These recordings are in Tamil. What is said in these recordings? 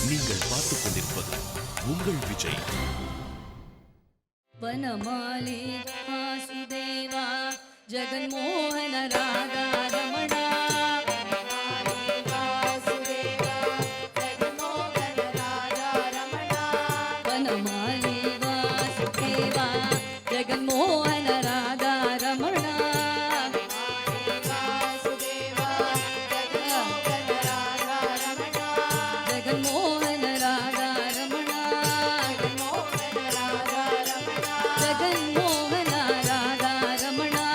நீங்கள் பார்த்துக் கொண்டிருப்பது உங்கள் விஜய். வனமாலி வாசுதேவா ஜெகன்மோகன ராதா ரமணா வனமாலி வாசுதேவா ஜெகன்மோகன ராதா ரமணா ஜெகன்மோகன ராதா ரமணா ஜெகன்மோகன ராதா ரமணா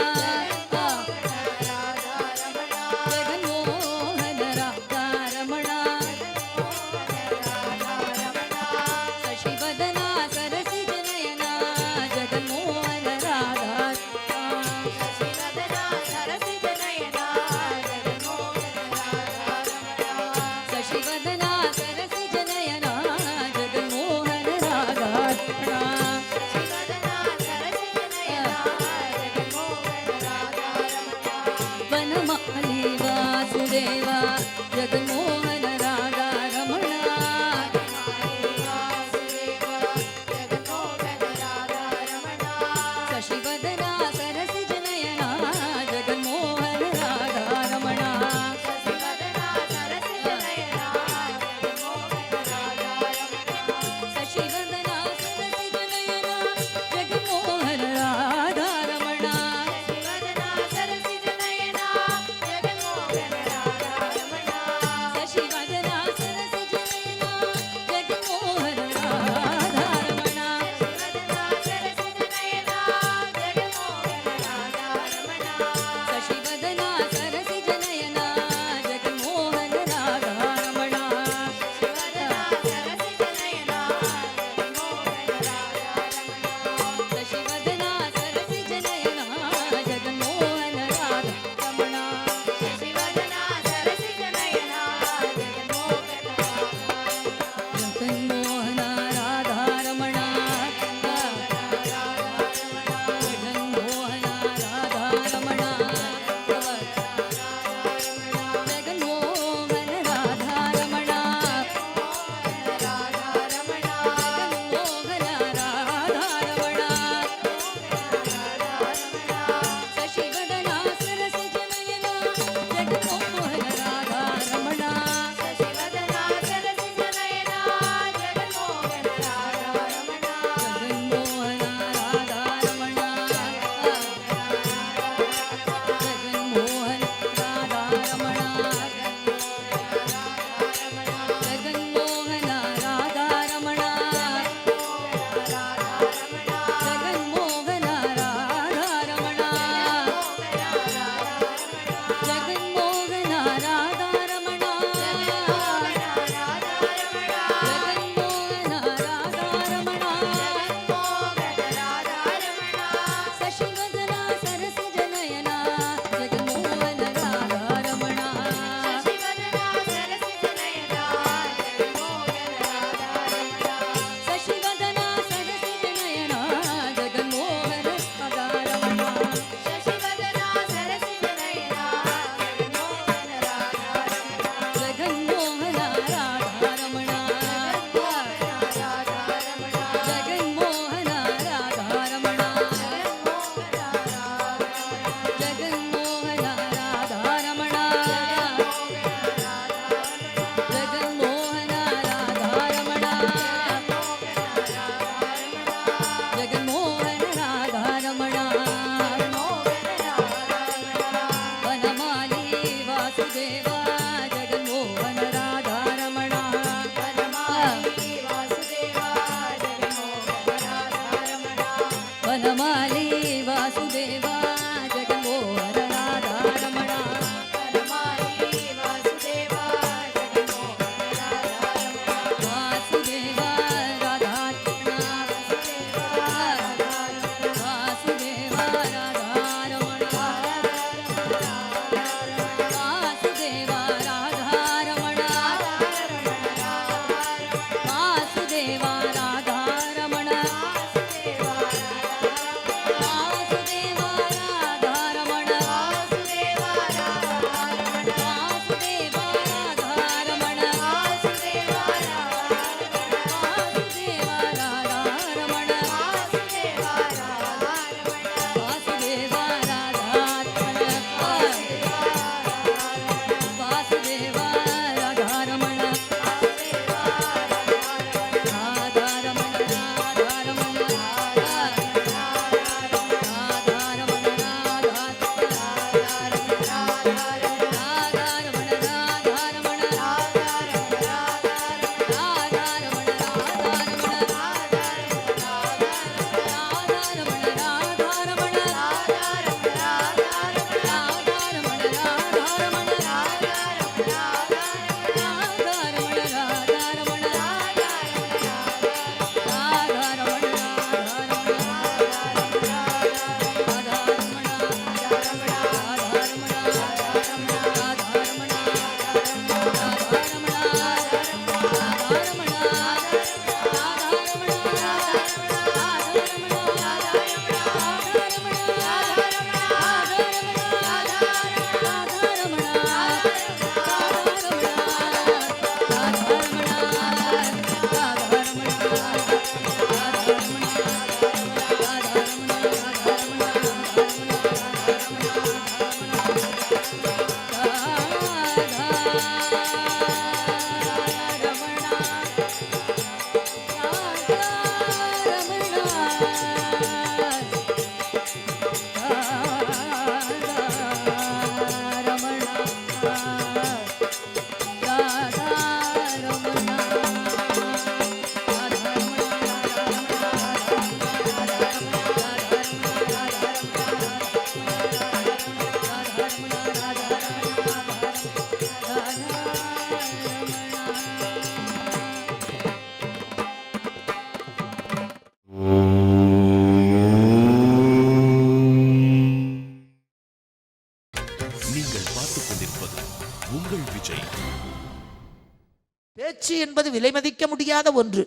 பேச்சு என்பது விலை மதிக்க முடியாத ஒன்று.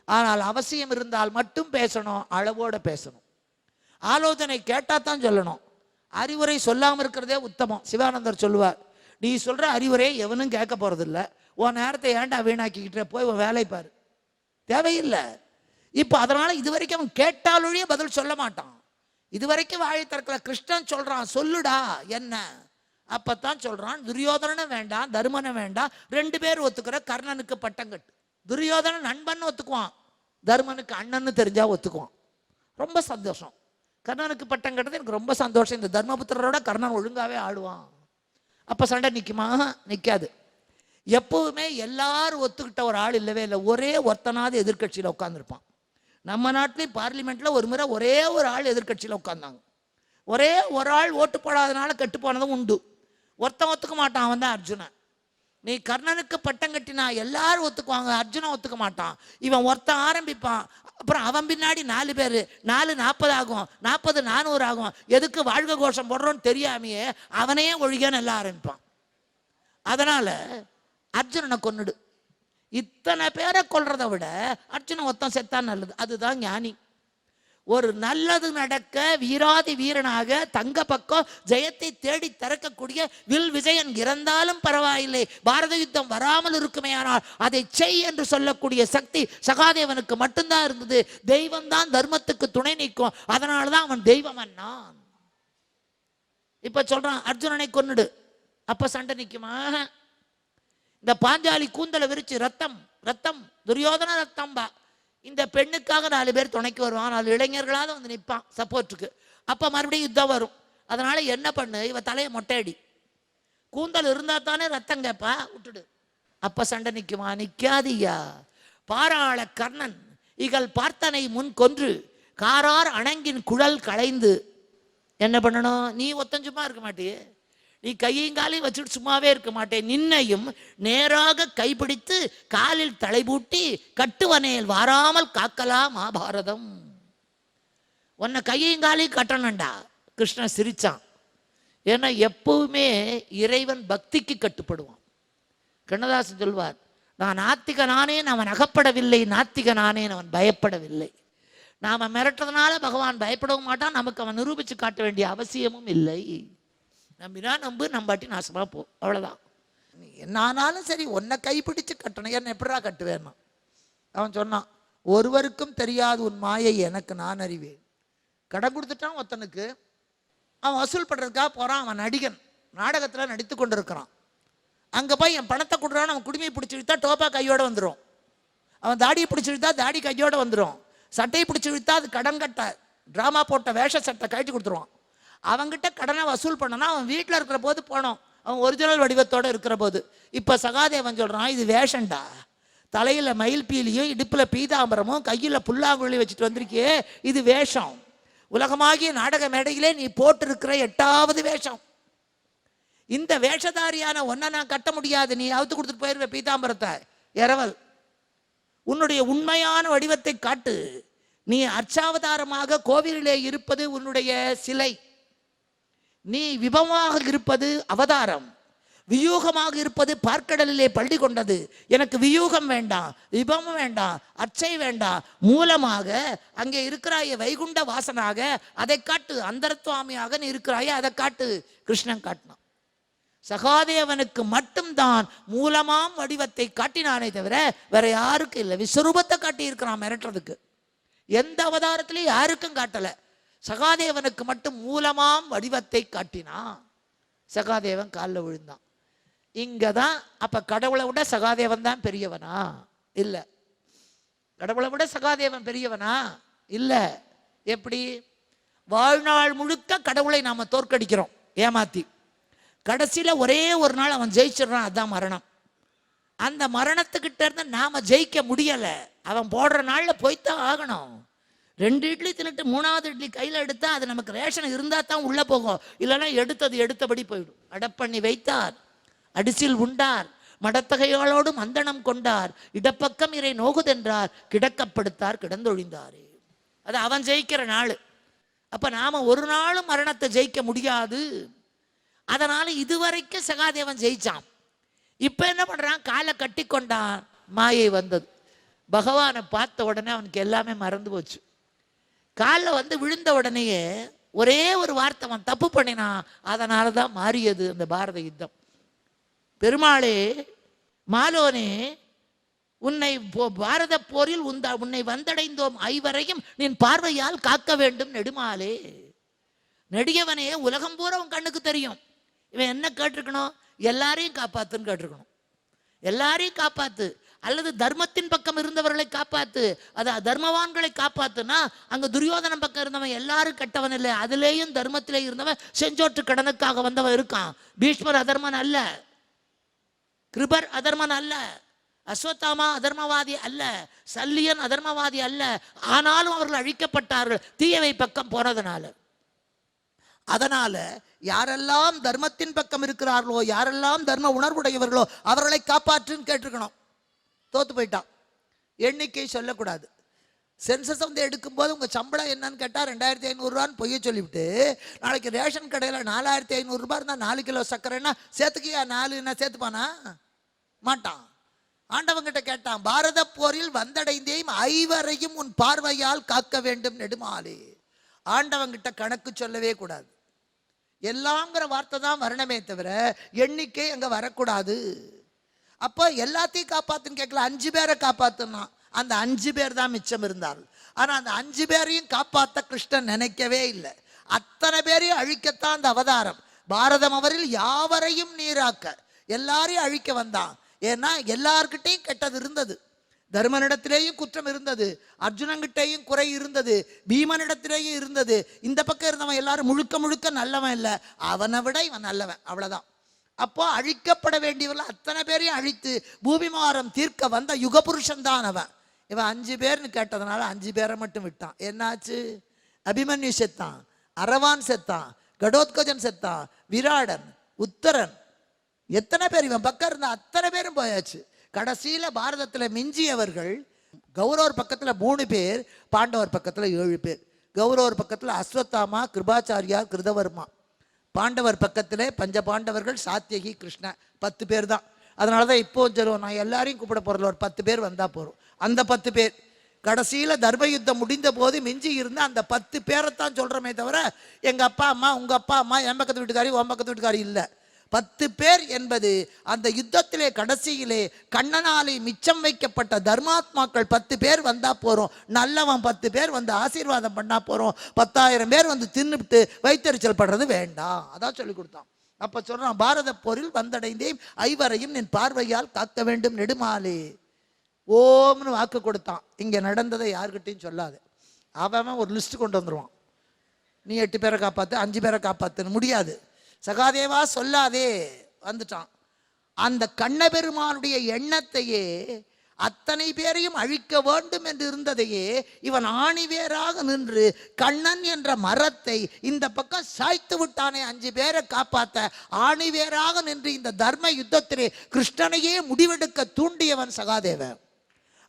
ஆனால் அவசியம் இருந்தால் மட்டும் பேசணும், அளவோட பேசணும். ஆலோசனை கேட்டால் தான் சொல்லணும், அறிவுரை சொல்லாமல் இருக்கிறதே உத்தமம். சிவானந்தர் சொல்லுவார், நீ சொல்கிற அறிவுரை எவனும் கேட்க போகிறதில்ல, உன் நேரத்தை ஏன்டா வீணாக்கிக்கிட்ட, போய் உன் வேலை பாரு, தேவையில்லை. இப்போ அதனால் இது வரைக்கும் அவன் கேட்டாலொழிய பதில் சொல்ல மாட்டான். இது வரைக்கும் வாழை திறக்கல. கிருஷ்ணன் சொல்கிறான், சொல்லுடா என்ன, அப்பத்தான் சொல்கிறான், துரியோதனனும் வேண்டாம் தருமனும் வேண்டாம், 2 பேர் ஒத்துக்கிற கர்ணனுக்கு பட்டம் கட்டு. துரியோதனன் நண்பன் ஒத்துக்குவான், தருமனுக்கு அண்ணன்னு தெரிஞ்சா ஒத்துக்குவான். ரொம்ப சந்தோஷம். கர்ணனுக்கு பட்டம் கட்டுறது எனக்கு ரொம்ப சந்தோஷம். இந்த தர்மபுத்திரரோட கர்ணன் ஒழுங்காகவே ஆடுவான். அப்போ சண்டை நிற்குமா? நிற்காது. எப்பவுமே எல்லாரும் ஒத்துக்கிட்ட ஒரு ஆள் இல்லவே இல்லை. ஒரே ஒருத்தனாவது எதிர்கட்சியில் உட்காந்துருப்பான். நம்ம நாட்டிலையும் பார்லிமெண்ட்டில் ஒரு முறை ஒரே ஒரு ஆள் எதிர்கட்சியில் உட்காந்தாங்க. ஒரே ஒரு ஆள் ஓட்டு போடாதனால கெட்டு போனதும் உண்டு. ஒருத்தன் ஒத்துக்க மாட்டான், அவன் தான் அர்ஜுனன். நீ கர்ணனுக்கு பட்டம் கட்டினா எல்லாரும் ஒத்துக்குவாங்க, அர்ஜுனன் ஒத்துக்க மாட்டான். இவன் ஒருத்தன் ஆரம்பிப்பான், அப்புறம் அவன் பின்னாடி 4 பேர், 4 40 ஆகும், 40 400 ஆகும். எதுக்கு வாழ்க கோஷம் போடுறோன்னு தெரியாமையே அவனையே ஒழிகன்னு எல்லாம் ஆரம்பிப்பான். அதனால அர்ஜுனனை கொன்னுடு. இத்தனை பேரை கொல்றதை விட அர்ஜுனன் ஒருத்தன் செத்தான் நல்லது. அதுதான் ஞானி. ஒரு நல்லது நடக்க வீராதி வீரனாக தங்க பக்கம் ஜெயத்தை தேடி திறக்கக்கூடிய வில் விஜயன் இறந்தாலும் பரவாயில்லை, பாரத யுத்தம் வராமல் இருக்குமேயானால் அதை செய் என்று சொல்லக்கூடிய சக்தி சகாதேவனுக்கு மட்டும்தான் இருந்தது. தெய்வம் தான் தர்மத்துக்கு துணை நிற்கும், அதனாலதான் அவன் தெய்வம் அண்ணான். இப்ப சொல்றான், அர்ஜுனனை கொன்னுடு. அப்ப சண்டை நிற்குமா? இந்த பாஞ்சாலி கூந்தலை விரிச்சு ரத்தம் ரத்தம் துரியோதன ரத்தம் பா, இந்த பெண்ணுக்காக 4 பேர் துணைக்கு வருவான், 4 இளைஞர்களாவது வந்து நிற்பான் சப்போர்ட்டுக்கு. அப்போ மறுபடியும் யுத்தம் வரும். அதனால என்ன பண்ணு, இவ தலையை மொட்டையடி, கூந்தல் இருந்தா தானே ரத்தம் கேப்பா, விட்டுடு. அப்ப சண்டை நிற்குமா? நிற்காதியா. பாராள கர்ணன் இகழ் பார்த்தனை முன் கொன்று காரார் அணங்கின் குழல் களைந்து என்ன பண்ணணும்? நீ ஒத்தஞ்சுமா இருக்க மாட்டியே, நீ கையும் காலையும் வச்சுட்டு சும்மாவே இருக்க மாட்டேன், நின்னையும் நேராக கைப்பிடித்து காலில் தலைபூட்டி கட்டுவனேல் வாராமல் காக்கலாம் மகாபாரதம். உன்னை கையும் காலையும் கட்டணும்டா. கிருஷ்ணன் சிரிச்சான். ஏன்னா எப்பவுமே இறைவன் பக்திக்கு கட்டுப்படுவான். கண்ணதாசன் சொல்வார், நான் நாத்திகனானேன் அவன் அகப்படவில்லை, நாத்திகனானேன் அவன் பயப்படவில்லை. நாம மிரட்டுறதுனால பகவான் பயப்படவும் மாட்டான், நமக்கு அவன் நிரூபிச்சு காட்ட வேண்டிய அவசியமும் இல்லை. நம்பினா நம்பு, நம்பாட்டி நாசமா போ, அவ்வளோதான். என்னானாலும் சரி உன்னை கைப்பிடிச்சு கட்டணும். என்ன எப்படா கட்டுவேன்னா? அவன் சொன்னான், ஒருவருக்கும் தெரியாது உன் மாயை எனக்கு நான் அறிவேன். கடன் கொடுத்துட்டான் ஒருத்தனுக்கு, அவன் வசூல் பண்ணுறதுக்காக போகிறான். அவன் நடிகன், நாடகத்தில் நடித்து கொண்டு இருக்கிறான். அங்கே போய் என் பணத்தை கொடுறான்னு அவன் குடுமையை பிடிச்சி இழுத்தா டோப்பா கையோடு வந்துடும். அவன் தாடியை பிடிச்சி இழுத்தா தாடி கையோடு வந்துடும். சட்டையை பிடிச்சி இழுத்தா அது கடன் கட்ட ட்ராமா போட்ட வேஷ சட்டை கழட்டி கொடுத்துருவான். அவங்ககிட்ட கடனை வசூல் பண்ணனா அவன் வீட்டில் இருக்கிற போது போனோம், அவன் ஒரிஜினல் வடிவத்தோடு இருக்கிற போது. இப்போ சகாதேவன் சொல்கிறான், இது வேஷண்டா, தலையில் மயில் பீலியும் இடுப்பில் பீதாம்பரமும் கையில் புல்லாங்குழி வச்சுட்டு வந்திருக்கியே, இது வேஷம். உலகமாகிய நாடக மேடையிலே நீ போட்டிருக்கிற 8வது வேஷம். இந்த வேஷதாரியான ஒன்றை நான் கட்ட முடியாது, நீ அவுத்து கொடுத்துட்டு போயிருவ பீதாம்பரத்தை. இரவல், உன்னுடைய உண்மையான வடிவத்தை காட்டு. நீ அர்ச்சாவதாரமாக கோவிலிலே இருப்பது உன்னுடைய சிலை, நீ விபமாக இருப்பது அவதாரம், வியூகமாக இருப்பது பார்க்கடலிலே பள்ளி கொண்டது. எனக்கு வியூகம் வேண்டாம், விபம் வேண்டாம், அர்ச்சை வேண்டாம், மூலமாக அங்கே இருக்கிறாய வைகுண்ட வாசனாக அதை காட்டு, அந்தரத்துவாமியாக நீ இருக்கிறாய அதை காட்டு. கிருஷ்ணன் காட்டினான். சகாதேவனுக்கு மட்டும்தான் மூலமாம் வடிவத்தை காட்டினானே தவிர வேற யாருக்கும் இல்லை. விஸ்வரூபத்தை காட்டி இருக்கிறான் மிரட்டுறதுக்கு, எந்த அவதாரத்திலையும் யாருக்கும் காட்டல. சகாதேவனுக்கு மட்டும் மூலமாம் வடிவத்தை காட்டினான். சகாதேவன் காலில் விழுந்தான். இங்கதான் அப்ப கடவுளை விட சகாதேவன் தான் பெரியவனா? இல்ல. கடவுளை விட சகாதேவன் பெரியவனா? இல்ல. எப்படி? வாழ்நாள் முழுக்க கடவுளை நாம தோற்கடிக்கிறோம் ஏமாத்தி, கடைசியில ஒரே ஒரு நாள் அவன் ஜெயிச்சிடறான், அதான் மரணம். அந்த மரணத்துக்கிட்ட இருந்து நாம ஜெயிக்க முடியல. அவன் போடுற நாள்ல போய்த்தான் ஆகணும். 2 இட்லி தின்னுட்டு 3வது இட்லி கையில் எடுத்தா அது நமக்கு ரேஷன் இருந்தா தான் உள்ள போகும், இல்லைன்னா எடுத்தது எடுத்தபடி போயிடும். அடப்பண்ணி வைத்தார், அடிசில் உண்டார், மடத்தகைகளோடு மந்தனம் கொண்டார், இடப்பக்கம் இறை நோகுதென்றார், கிடக்கப்படுத்தார் கிடந்தொழிந்தாரே. அது அவன் ஜெயிக்கிற நாள். அப்ப நாம ஒரு நாளும் மரணத்தை ஜெயிக்க முடியாது. அதனால இதுவரைக்கும் சகாதேவன் ஜெயிச்சான். இப்ப என்ன பண்றான்? காலை கட்டி கொண்டான், மாயை வந்தது. பகவானை பார்த்த உடனே அவனுக்கு எல்லாமே மறந்து போச்சு. காலில் வந்து விழுந்த உடனேயே ஒரே ஒரு வார்த்தை அவன் தப்பு பண்ணினான். அதனால தான் மாறியது அந்த பாரத யுத்தம். பெருமாளே, மாலோனே, உன்னை பாரத போரில் உன்னை வந்தடைந்தோம் ஐவரையும் நின் பார்வையால் காக்க வேண்டும் நெடுமாலே. நெடியவனே, உலகம் பூரா உன் கண்ணுக்கு தெரியும். இவன் என்ன கேட்டிருக்கணும்? எல்லாரையும் காப்பாத்துன்னு கேட்டிருக்கணும். எல்லாரையும் காப்பாத்து, அல்லது தர்மத்தின் பக்கம் இருந்தவர்களை காப்பாத்து, அது தர்மவான்களை காப்பாத்துனா அங்க துரியோதனன் பக்கம் இருந்தவன் எல்லாரும் கெட்டவன் இல்லை, அதுலேயும் தர்மத்திலே இருந்தவன் செஞ்சோற்று கடனுக்காக வந்தவன் இருக்கான். பீஷ்மர் அதர்மன் அல்ல, கிருபர் அதர்மன் அல்ல, அஸ்வத்தாமா அதர்மவாதி அல்ல, சல்லியன் அதர்மவாதி அல்ல. ஆனாலும் அவர்கள் அழிக்கப்பட்டார்கள் தீயவை பக்கம் போனதுனால. அதனால யாரெல்லாம் தர்மத்தின் பக்கம் இருக்கிறார்களோ, யாரெல்லாம் தர்ம உணர்வுடையவர்களோ அவர்களை காப்பாற்றுன்னு கேட்டிருக்கணும். தோத்து போயிட்டான். எண்ணிக்கை சொல்லக்கூடாது. சென்சஸ் வந்து எடுக்கும்போது உங்கள் சம்பளம் என்னன்னு கேட்டால் 2500 பொய்ய சொல்லிவிட்டு, நாளைக்கு ரேஷன் கடையில் 4500 இருந்தால் 4 கிலோ சர்க்கரைன்னா சேர்த்துக்கியா 4 என்ன சேர்த்துப்பானா? மாட்டான். ஆண்டவங்கிட்ட கேட்டான், பாரத போரில் வந்தடைந்தேயும் ஐவரையும் உன் பார்வையால் காக்க வேண்டும் நெடுமாலே. ஆண்டவங்கிட்ட கணக்கு சொல்லவே கூடாது. எல்லாங்கிற வார்த்தை தான் வரணுமே தவிர எண்ணிக்கை அங்கே வரக்கூடாது. அப்போ எல்லாத்தையும் காப்பாத்துன்னு கேட்கல, 5 பேரை காப்பாத்துனா அந்த 5 பேர் தான் மிச்சம் இருந்தார்கள். ஆனால் அந்த 5 பேரையும் காப்பாற்ற கிருஷ்ணன் நினைக்கவே இல்லை. அத்தனை பேரையும் அழிக்கத்தான் அந்த அவதாரம். பாரதம் அவரில் யாவரையும் நீராக்க, எல்லாரையும் அழிக்க வந்தான். ஏன்னா எல்லார்கிட்டையும் கெட்டது இருந்தது. தர்மனிடத்திலேயும் குற்றம் இருந்தது, அர்ஜுனங்கிட்டையும் குறை இருந்தது, பீமனிடத்திலேயும் இருந்தது. இந்த பக்கம் இருந்தவன் எல்லாரும் முழுக்க முழுக்க நல்லவன் இல்லை, அவனை விட இவன் நல்லவன், அவ்வளவுதான். அப்போ அழிக்கப்பட வேண்டியவர்கள் அத்தனை பேரையும் அழித்து பூமிமாரம் தீர்க்க வந்த யுகபுருஷன் தான் அவன். இவன் 5 பேர்னு கேட்டதுனால 5 பேரை மட்டும் விட்டான். என்னாச்சு? அபிமன்யு செத்தான், அரவான் செத்தான், கடோத்கஜன் செத்தான், விராடன், உத்தரன், எத்தனை பேர் இவன் பக்கம் இருந்த அத்தனை பேரும் போயாச்சு. கடைசியில பாரதத்தில் மிஞ்சியவர்கள் கௌரவர் பக்கத்துல 3 பேர், பாண்டவர் பக்கத்துல 7 பேர். கௌரவர் பக்கத்துல அஸ்வத்தாமா, கிருபாச்சாரியார், கிருதவர்மா. பாண்டவர் பக்கத்திலே பஞ்ச பாண்டவர்கள், சாத்தியகி, கிருஷ்ண, 10 பேர் தான். அதனாலதான் இப்போ சொல்லுவோம், நான் எல்லாரையும் கூப்பிட போறல, ஒரு 10 பேர் வந்தா போறோம். அந்த 10 பேர் கடைசியில தர்ம யுத்தம் முடிந்த போது மிஞ்சி இருந்த அந்த 10 பேரைத்தான் சொல்றோமே தவிர எங்க அப்பா அம்மா, உங்க அப்பா அம்மா, என் பக்கத்து வீட்டுக்காரி, உன் பக்கத்து வீட்டுக்காரி இல்லை. 10 பேர் என்பது அந்த யுத்தத்திலே கடைசியிலே கண்ணனாலே மிச்சம் வைக்கப்பட்ட தர்மாத்மாக்கள் 10 பேர் வந்தா போறோம். நல்லவன் 10 பேர் வந்து ஆசீர்வாதம் பண்ணா போறோம். 10,000 பேர் வந்து தின்னுபிட்டு வைத்தறிச்சல் படுறது வேண்டாம். அதான் சொல்லி கொடுத்தான். அப்ப சொல்றான், பாரத போரில் வந்தடைந்தேன் ஐவரையும் நின் பார்வையால் காக்க வேண்டும் நெடுமாலே. ஓம்னு வாக்கு கொடுத்தான். இங்க நடந்ததை யாருக்கிட்டையும் சொல்லாது. அவன் ஒரு லிஸ்ட் கொண்டு வந்துருவான். நீ 8 பேரை காப்பாத்து, 5 பேரை காப்பாத்துன்னு முடியாது. சகாதேவா சொல்லாதே, வந்துட்டான். அந்த கண்ணபெருமானுடைய எண்ணத்தையே, அத்தனை பேரையும் அழிக்க வேண்டும் என்று இருந்ததையே இவன் ஆணிவேராக நின்று கண்ணன் என்ற மரத்தை இந்த பக்கம் சாய்த்து விட்டானே. 5 பேரை காப்பாத்த ஆணிவேராக நின்று இந்த தர்ம யுத்தத்திலே கிருஷ்ணனையே முடிவெடுக்க தூண்டியவன் சகாதேவன்.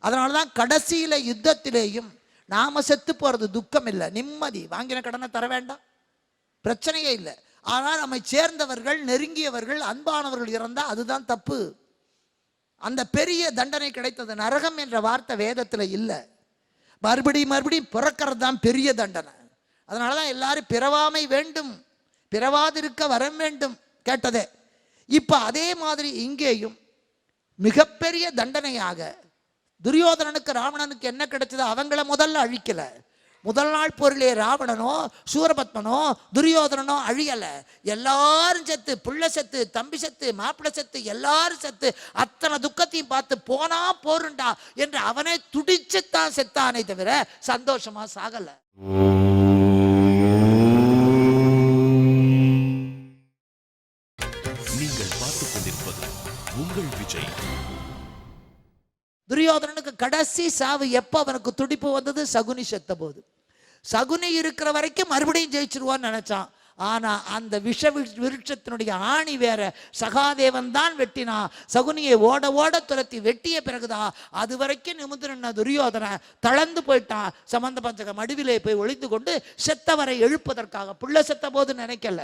அதனாலதான் கடைசியில யுத்தத்திலேயும் நாம செத்து போறது துக்கம் இல்லை, நிம்மதி. வாங்கின கடனை தர வேண்டாம், பிரச்சனையே இல்லை. ஆனால் நம்மை சேர்ந்தவர்கள், நெருங்கியவர்கள், அன்பானவர்கள் இறந்தா அதுதான் தப்பு. அந்த பெரிய தண்டனை கிடைத்தது. நரகம் என்ற வார்த்தை வேதத்தில் இல்லை. மறுபடியும் பிறக்கிறது தான் பெரிய தண்டனை. அதனாலதான் எல்லாரும் பிறவாமை வேண்டும், பிறவாதிருக்க வரம் வேண்டும் கேட்டதே. இப்ப அதே மாதிரி இங்கேயும் மிகப்பெரிய தண்டனையாக துரியோதனனுக்கு ராவணனுக்கு என்ன கிடைச்சது? அவங்கள முதல்ல அழிக்கல. முதல் நாள் போரிலே ராவணனோ சூரபத்மனோ துரியோதனனோ அழியல. எல்லாரும் செத்து, புள்ள செத்து, தம்பி செத்து, மாப்பிள்ளை செத்து, எல்லாரும் செத்து, அத்தனை துக்கத்தையும் பார்த்து போனா போருண்டா என்று அவனே துடிச்சுத்தான் செத்தானே தவிர சந்தோஷமா சாகல. நீங்கள் பார்த்துக் கொண்டிருப்பது உங்கள் விஜய். துரியோதனனுக்கு கடைசி சாவு எப்ப அவனுக்கு துடிப்பு வந்தது? சகுனி செத்த போது. சகுனி இருக்கிற வரைக்கும் மறுபடியும் ஜெயிச்சிருவான்னு நினைச்சான். ஆனா அந்த விருட்சத்தினுடைய ஆணி வேற சகாதேவன் தான் வெட்டினா. சகுனியை ஓட ஓட துரத்தி வெட்டிய பிறகுதான் அது வரைக்கும் நிமிர்ந்து நின்ன துரியோதன தளர்ந்து போயிட்டான். சமந்த பஞ்சக மடுவிலே போய் ஒளிந்து கொண்டு செத்தவரை எழுப்பதற்காக. புள்ள செத்த போது நினைக்கல,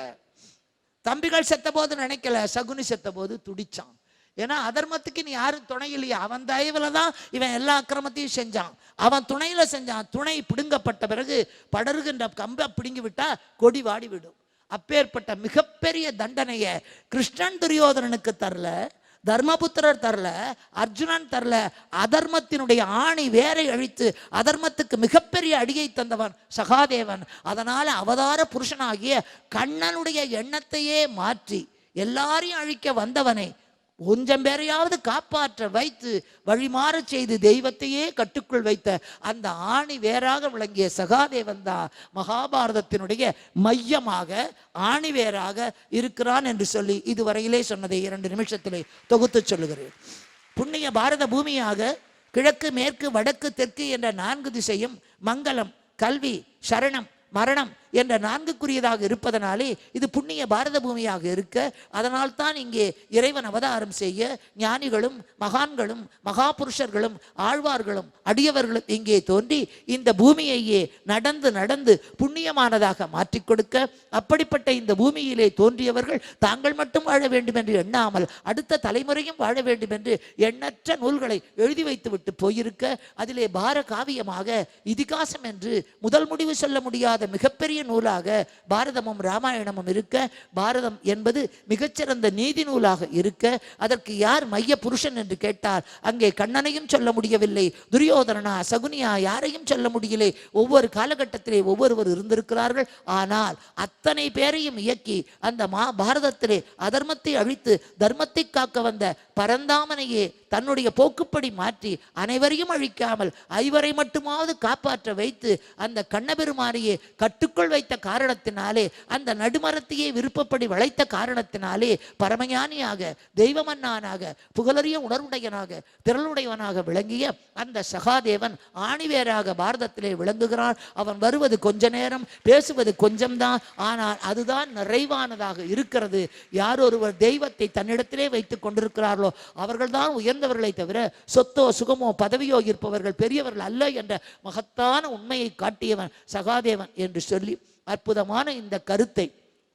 தம்பிகள் செத்த போது நினைக்கல, சகுனி செத்த போது துடிச்சான். ஏன்னா அதர்மத்துக்கு நீ யாரும் துணை இல்லையா, அவன் தயவுல தான் இவன் எல்லா அக்கிரமத்தையும் செஞ்சான், அவன் துணையில செஞ்சான். துணை பிடுங்கப்பட்ட பிறகு படருகின்ற கம்பை பிடுங்கி விட்டா கொடி வாடி விடும். அப்பேற்பட்ட மிகப்பெரிய தண்டனையை கிருஷ்ணன் துரியோதனனுக்கு தரல, தர்மபுத்திரர் தரல, அர்ஜுனன் தரல. அதர்மத்தினுடைய ஆணி வேரை அழித்து அதர்மத்துக்கு மிகப்பெரிய அடியை தந்தவன் சகாதேவன். அதனால அவதார புருஷனாகிய கண்ணனுடைய எண்ணத்தையே மாற்றி எல்லாரையும் அழிக்க வந்தவனை கொஞ்சம் பேரையாவது காப்பாற்ற வைத்து வழிமாற செய்து தெய்வத்தையே கட்டுக்குள் வைத்த அந்த ஆணி வேறாக விளங்கிய சகாதேவன் தான் மகாபாரதத்தினுடைய மையமாக ஆணி வேறாக இருக்கிறான் என்று சொல்லி இதுவரையிலே சொன்னதை 2 நிமிஷத்திலே தொகுத்து சொல்லுகிறேன். புண்ணிய பாரத பூமியாக கிழக்கு மேற்கு வடக்கு தெற்கு என்ற 4 திசையும் மங்களம், கல்வி, சரணம், மரணம் என்ற 4க்குரியதாக இருப்பதனாலே இது புண்ணிய பாரத பூமியாக இருக்க, அதனால் தான் இங்கே இறைவன் அவதாரம் செய்ய ஞானிகளும் மகான்களும் மகாபுருஷர்களும் ஆழ்வார்களும் அடியவர்களும் இங்கே தோன்றி இந்த பூமியையே நடந்து நடந்து புண்ணியமானதாக மாற்றி கொடுக்க, அப்படிப்பட்ட இந்த பூமியிலே தோன்றியவர்கள் தாங்கள் மட்டும் வாழ வேண்டும் என்று எண்ணாமல் அடுத்த தலைமுறையும் வாழ வேண்டும் என்று எண்ணற்ற நூல்களை எழுதி வைத்து விட்டு போயிருக்க, அதிலே பார காவியமாக இதிகாசம் என்று முதல் முடிவு சொல்ல முடியாத மிகப்பெரிய நூலாக பாரதமும் ராமாயணமும் இருக்க, பாரதம் என்பது மிகச்சிறந்த நீதி நூலாக இருக்க, அதற்கு யார் மைய புருஷன் என்று கேட்டால் அங்கே கண்ணனையும் சொல்ல முடியவில்லை, துரியோதனனா சகுனியா யாரையும் சொல்ல முடியலை. ஒவ்வொரு காலகட்டத்திலே ஒவ்வொருவர் இருந்திருக்கிறார்கள். ஆனால் அத்தனை பேரையும் இயக்கி அந்த பாரதத்திலே அதர்மத்தை அழித்து தர்மத்தை காக்க வந்த பரந்தாமனையே தன்னுடைய போக்குப்படி மாற்றி அனைவரையும் அழிக்காமல் ஐவரை மட்டுமாவது காப்பாற்ற வைத்து அந்த கண்ணபெருமானையே கட்டுக்குள் வைத்த காரணத்தினாலே, அந்த நடுமரத்தையே விருப்பப்படி வளைத்த காரணத்தினாலே பரமஞானியாக தெய்வமன்னானாக புகழறிய உணர்வுடையனாக திரளுடையவனாக விளங்கிய அந்த சகாதேவன் ஆணிவேராக பாரதத்திலே விளங்குகிறான். அவன் வருவது கொஞ்ச நேரம், பேசுவது கொஞ்சம்தான், ஆனால் அதுதான் நிறைவானதாக இருக்கிறது. யாரொருவர் தெய்வத்தை தன்னிடத்திலே வைத்துக் கொண்டிருக்கிறார்களோ அவர்கள்தான் உயர்ந்தவர்களை தவிர சொத்தோ சுகமோ பதவியோ இருப்பவர்கள் பெரியவர்கள் அல்ல என்ற மகத்தான உண்மையை காட்டியவன் சகாதேவன் என்று சொல்லி அற்புதமான இந்த கருத்தை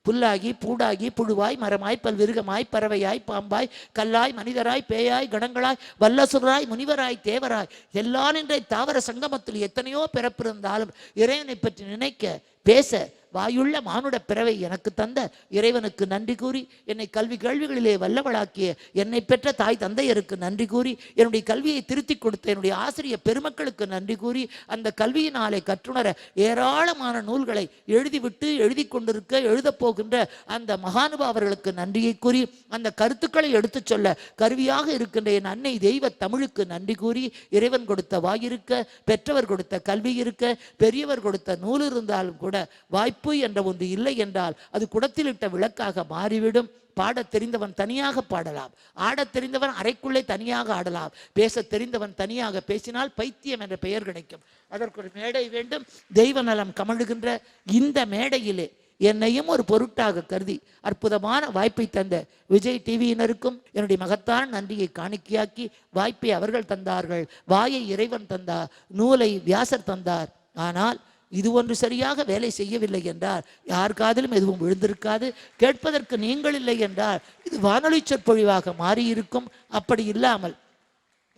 புல்லாகி பூடாகி புழுவாய் மரமாய் பல்விருகமாய் பறவையாய் பாம்பாய் கல்லாய் மனிதராய் பேயாய் கணங்களாய் வல்லசுராய் முனிவராய் தேவராய் எல்லா நின்ற தாவர சங்கமத்தில் எத்தனையோ பிறப்பிருந்தாலும் இறைவனை பற்றி நினைக்க பேச வாயுள்ள மானுட பிறவை எனக்கு தந்த இறைவனுக்கு நன்றி கூறி, என்னை கல்வி கேள்விகளிலே வல்லவளாக்கிய என்னை பெற்ற தாய் தந்தையருக்கு நன்றி கூறி, என்னுடைய கல்வியை திருத்தி கொடுத்த என்னுடைய ஆசிரியர் பெருமக்களுக்கு நன்றி கூறி, அந்த கல்வியினாலே கற்றுணர ஏராளமான நூல்களை எழுதிவிட்டு எழுதி கொண்டிருக்க எழுதப் போகின்ற அந்த மகானுபாவர்களுக்கு நன்றியை கூறி, அந்த கருத்துக்களை எடுத்துச் சொல்ல கருவியாக இருக்கின்ற என் அன்னை தெய்வ தமிழுக்கு நன்றி கூறி, இறைவன் கொடுத்த வாயிருக்க, பெற்றவர் கொடுத்த கல்வி இருக்க, பெரியவர் கொடுத்த நூல் இருந்தாலும் கூட வாய்ப்பு என்ற ஒன்று இல்லை என்றால் அது குடத்தில் இட்ட விளக்காக மாறிவிடும். பாடத் தெரிந்தவன் தனியாக பாடலாம், ஆடத் தெரிந்தவன் அறைக்குள்ளே தனியாக ஆடலாம், பேச தெரிந்தவன் தனியாக பேசினால் பைத்தியம் என்ற பெயர் கிடைக்கும். அதற்கு ஒரு மேடை வேண்டும். தெய்வ நலம் கமழுகின்ற இந்த மேடையிலே என்னையும் ஒரு பொருட்டாக கருதி அற்புதமான வாய்ப்பை தந்த விஜய் டிவியினருக்கும் என்னுடைய மகத்தான நன்றியை காணிக்கையாக்கி, வாய்ப்பை அவர்கள் தந்தார்கள், வாயை இறைவன் தந்தார், நூலை வியாசர் தந்தார். ஆனால் இது ஒன்று சரியாக வேலை செய்யவில்லை என்றால் யார் காதிலும் எதுவும் விழுந்திருக்காது. கேட்பதற்கு நீங்கள் இல்லை என்றால் இது வானொலி சொற்பொழிவாக மாறியிருக்கும். அப்படி இல்லாமல்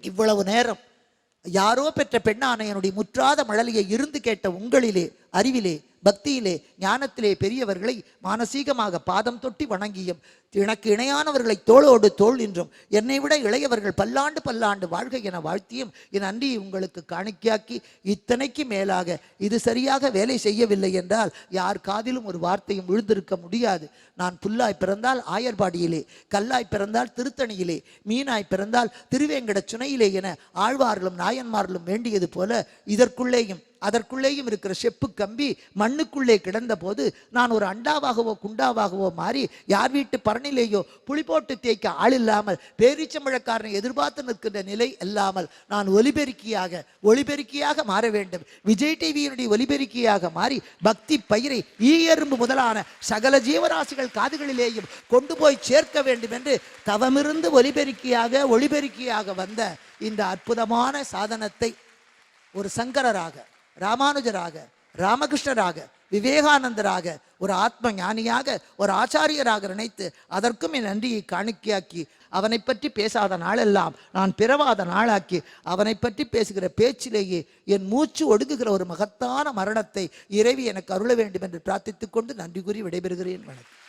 இவ்வளவு நேரம் யாரோ பெற்ற பெண்ணான என்னுடைய முற்றாத மழலையை இருந்து கேட்ட உங்களிலே அறிவிலே பக்தியிலே ஞானத்திலே பெரியவர்களை மானசீகமாக பாதம் தொட்டி வணங்கியும், எனக்கு இணையானவர்களை தோளோடு தோள் நின்றும், என்னை விட இளையவர்கள் பல்லாண்டு பல்லாண்டு வாழ்க என வாழ்த்தியும் என் நன்றியை உங்களுக்கு காணிக்கையாக்கி, இத்தனைக்கு மேலாக இது சரியாக வேலை செய்யவில்லை என்றால் யார் காதிலும் ஒரு வார்த்தையும் விழுந்திருக்க முடியாது. நான் புல்லாய் பிறந்தால் ஆயர்பாடியிலே, கல்லாய் பிறந்தால் திருத்தணியிலே, மீனாய் பிறந்தால் திருவேங்கட சுனையிலே என ஆழ்வார்களும் நாயன்மார்களும் வேண்டியது போல இதற்குள்ளேயும் அதற்குள்ளேயும் இருக்கிற செப்பு கம்பி மண்ணுக்குள்ளே கிடந்த போது நான் ஒரு அண்டாவாகவோ குண்டாவாகவோ மாறி யார் வீட்டு பரணிலேயோ புளி போட்டு தேய்க்க ஆள் இல்லாமல் பேரீச்சம்பழக்காரனை எதிர்பார்த்து நிற்கின்ற நிலை இல்லாமல் நான் ஒலிபெருக்கியாக மாற வேண்டும். விஜய் டிவியினுடைய ஒலிபெருக்கியாக மாறி பக்தி பயிரை ஈயரும்பு முதலான சகல ஜீவராசிகள் காதுகளிலேயும் கொண்டு போய் சேர்க்க வேண்டும் என்று தவமிருந்து ஒலிபெருக்கியாக வந்த இந்த அற்புதமான சாதனத்தை ஒரு சங்கரராக, ராமானுஜராக, ராமகிருஷ்ணராக, விவேகானந்தராக, ஒரு ஆத்ம ஞானியாக, ஒரு ஆச்சாரியராக நினைத்து அதற்கும் என் நன்றியை காணிக்கையாக்கி அவனை பற்றி பேசாத நாளெல்லாம் நான் பிறவாத நாளாக்கி அவனை பற்றி பேசுகிற பேச்சிலேயே என் மூச்சு ஒடுங்குகிற ஒரு மகத்தான மரணத்தை இறைவி எனக்கு அருள வேண்டும் என்று பிரார்த்தித்துக் கொண்டு நன்றி கூறி விடைபெறுகிறேன். வணக்கம்.